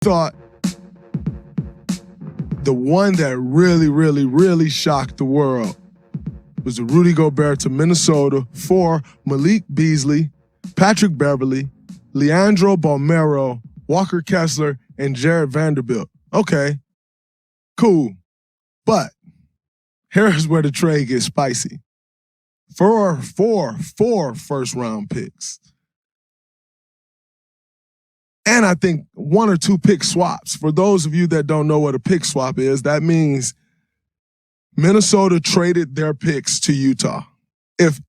thought the one that really shocked the world was the Rudy Gobert to Minnesota for Malik Beasley, Patrick Beverley, Leandro Bolmaro, Walker Kessler, and Jared Vanderbilt. Okay, cool. But here's where the trade gets spicy. For four first-round picks. And I think 1 or 2 pick swaps. For those of you that don't know what a pick swap is, that means Minnesota traded their picks to Utah. If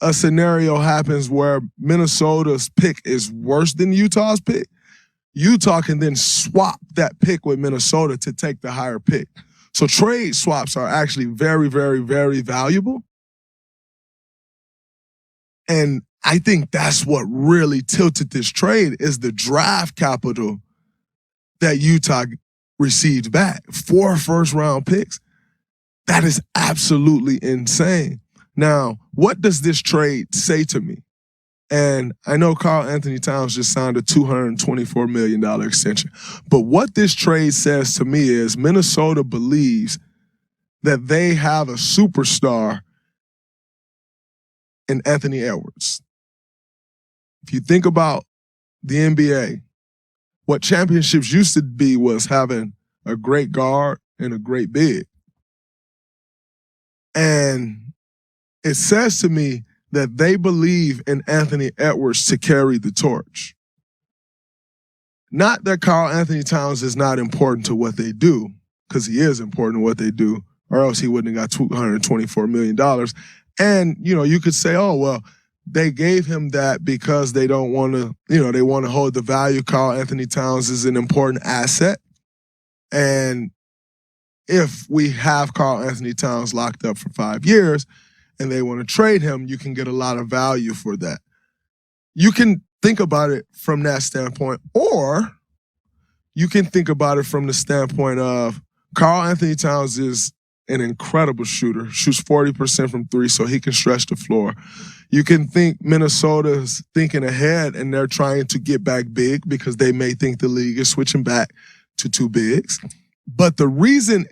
a scenario happens where Minnesota's pick is worse than Utah's pick, Utah can then swap that pick with Minnesota to take the higher pick. So trade swaps are actually very valuable. And I think that's what really tilted this trade is the draft capital that Utah received back. 4 first-round picks. That is absolutely insane. Now, what does this trade say to me? And I know Karl-Anthony Towns just signed a $224 million extension. But what this trade says to me is Minnesota believes that they have a superstar in Anthony Edwards. If you think about the NBA, what championships used to be was having a great guard and a great big. And it says to me that they believe in Anthony Edwards to carry the torch. Not that Karl-Anthony Towns is not important to what they do, because he is important to what they do, or else he wouldn't have got $224 million. And, you could say, oh, well, they gave him that because they don't want to, they want to hold the value. Karl-Anthony Towns is an important asset. And if we have Karl-Anthony Towns locked up for 5 years and they want to trade him, you can get a lot of value for that. You can think about it from that standpoint, or you can think about it from the standpoint of Karl-Anthony Towns is an incredible shooter, shoots 40% from 3 so he can stretch the floor. You can think Minnesota's thinking ahead and they're trying to get back big because they may think the league is switching back to 2 bigs. But the reason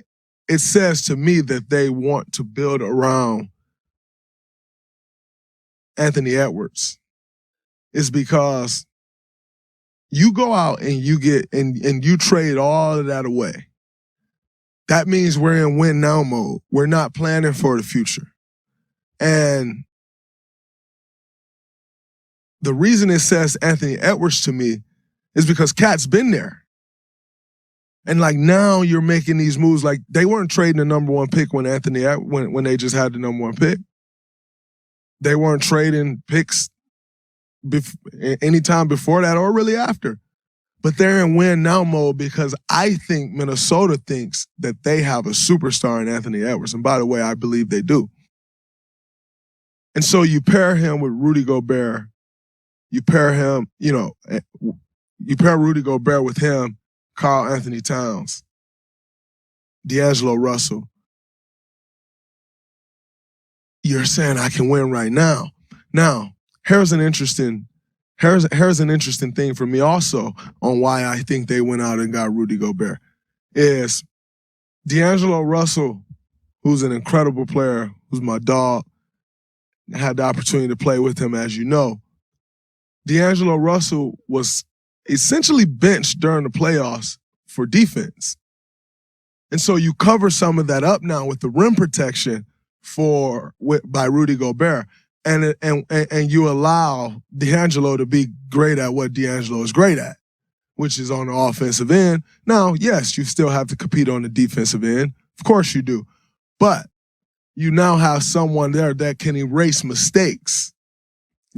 it says to me that they want to build around Anthony Edwards is because you go out and you get and you trade all of that away. That means we're in win now mode. We're not planning for the future. And the reason it says Anthony Edwards to me is because Cat's been there. And now you're making these moves. They weren't trading the number 1 pick when when they just had the number 1 pick. They weren't trading picks anytime before that or really after. But they're in win now mode because I think Minnesota thinks that they have a superstar in Anthony Edwards. And by the way, I believe they do. And so you pair him with Rudy Gobert. You pair him, you pair Rudy Gobert with him, Karl-Anthony Towns, D'Angelo Russell. You're saying I can win right now. Now, here's an interesting thing for me also on why I think they went out and got Rudy Gobert is D'Angelo Russell, who's an incredible player, who's my dog. I had the opportunity to play with him, as you know. D'Angelo Russell was essentially benched during the playoffs for defense. And so you cover some of that up now with the rim protection by Rudy Gobert. And you allow D'Angelo to be great at what D'Angelo is great at, which is on the offensive end. Now, yes, you still have to compete on the defensive end. Of course you do. But you now have someone there that can erase mistakes.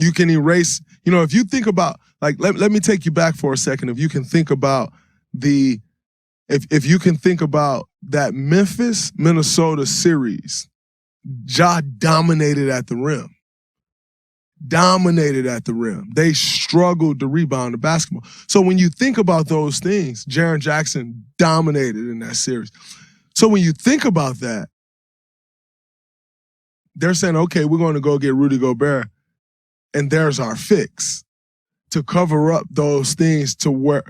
You can erase, if you think about, let me take you back for a second. If you can think about if you can think about that Memphis-Minnesota series, Ja dominated at the rim. They struggled to rebound the basketball. So when you think about those things, Jaren Jackson dominated in that series. So when you think about that, they're saying, okay, we're going to go get Rudy Gobert, and there's our fix to cover up those things to where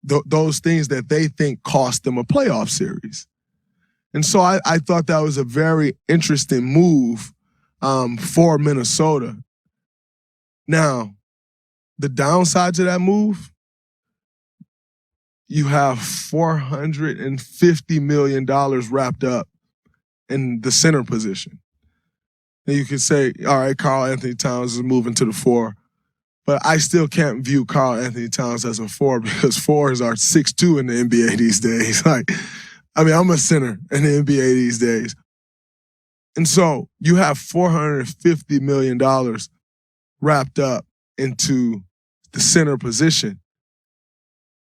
those things that they think cost them a playoff series. And so I thought that was a very interesting move for Minnesota. Now, the downside to that move, you have $450 million wrapped up in the center position. And you could say, all right, Karl-Anthony Towns is moving to the 4. But I still can't view Karl-Anthony Towns as a 4 because 4s are 6'2" in the NBA these days. I'm a center in the NBA these days. And so you have $450 million wrapped up into the center position.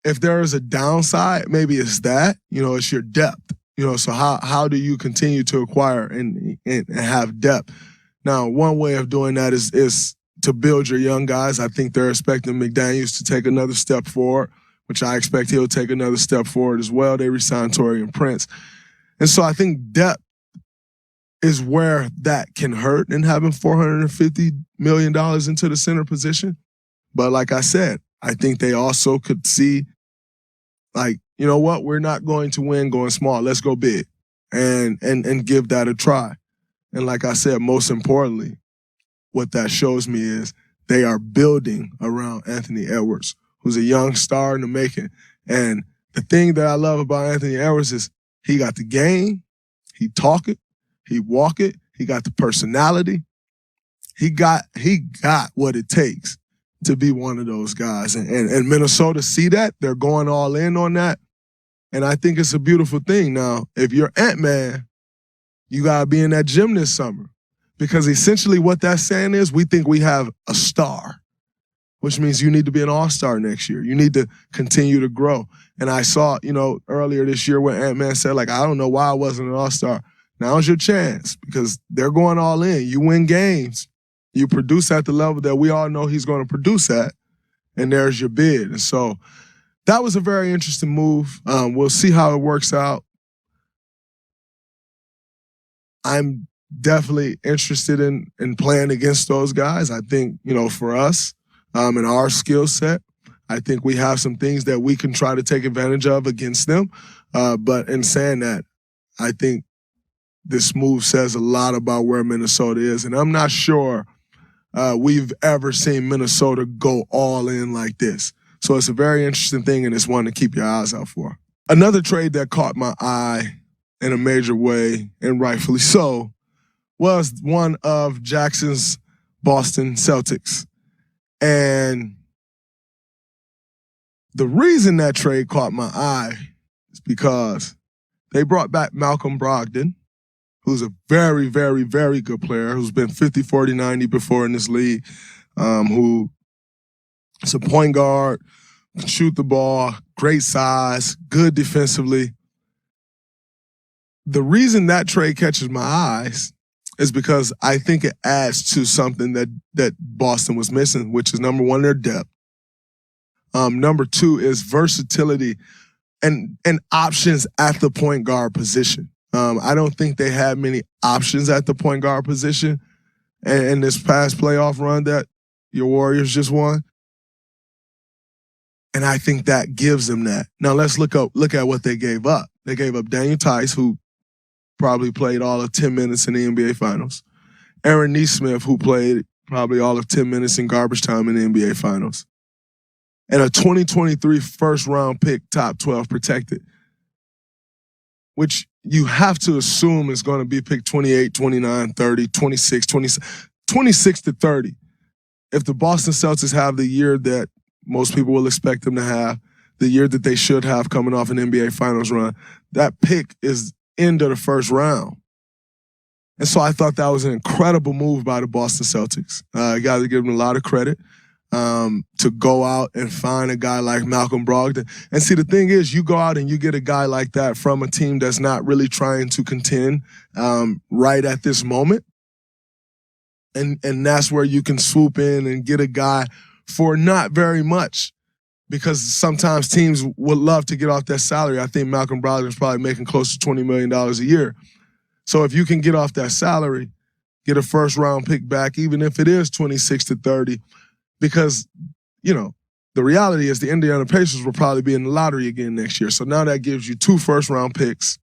If there is a downside, maybe it's that, it's your depth. So how do you continue to acquire and have depth? Now, one way of doing that is to build your young guys. I think they're expecting McDaniels to take another step forward, which I expect he'll take another step forward as well. They re-signed Taurean Prince. And so I think depth is where that can hurt in having $450 million into the center position. But like I said, I think they also could see, you know what, we're not going to win going small. Let's go big and give that a try. And like I said, most importantly, what that shows me is they are building around Anthony Edwards, who's a young star in the making. And the thing that I love about Anthony Edwards is he got the game, he talk it, he walk it, he got the personality. He got what it takes to be one of those guys. And Minnesota see that. They're going all in on that. And I think it's a beautiful thing. Now, if you're Ant-Man, you got to be in that gym this summer. Because essentially what that's saying is we think we have a star, which means you need to be an all-star next year. You need to continue to grow. And I saw, earlier this year when Ant-Man said, I don't know why I wasn't an all-star. Now's your chance because they're going all in. You win games. You produce at the level that we all know he's going to produce at, and there's your bid. And so that was a very interesting move. We'll see how it works out. I'm definitely interested in playing against those guys. I think, for us, in our skill set, I think we have some things that we can try to take advantage of against them. But in saying that, I think this move says a lot about where Minnesota is. And I'm not sure we've ever seen Minnesota go all in like this. So it's a very interesting thing, and it's one to keep your eyes out for. Another trade that caught my eye in a major way, and rightfully so, was one of Jackson's Boston Celtics. And the reason that trade caught my eye is because they brought back Malcolm Brogdon, who's a very, very, very good player, who's been 50, 40, 90 before in this league, who is a point guard, can shoot the ball, great size, good defensively. The reason that trade catches my eyes is because I think it adds to something that Boston was missing, which is, number one, their depth. Number two is versatility and options at the point guard position. I don't think they had many options at the point guard position in this past playoff run that your Warriors just won. And I think that gives them that. Now let's look at what they gave up. They gave up Daniel Tice, who probably played all of 10 minutes in the NBA Finals. Aaron Nesmith, who played probably all of 10 minutes in garbage time in the NBA Finals. And a 2023 first-round pick, top 12 protected, which you have to assume is going to be picked 28, 29, 30, 26, 26 to 30. If the Boston Celtics have the year that most people will expect them to have, the year that they should have coming off an NBA Finals run, that pick is end of the first round. And so I thought that was an incredible move by the Boston Celtics. You got to give them a lot of credit to go out and find a guy like Malcolm Brogdon. And see, the thing is, you go out and you get a guy like that from a team that's not really trying to contend right at this moment. And that's where you can swoop in and get a guy for not very much, because sometimes teams would love to get off that salary. I think Malcolm Brogdon is probably making close to $20 million a year. So if you can get off that salary, get a first-round pick back, even if it is 26 to 30, because, the reality is the Indiana Pacers will probably be in the lottery again next year. So now that gives you 2 first-round picks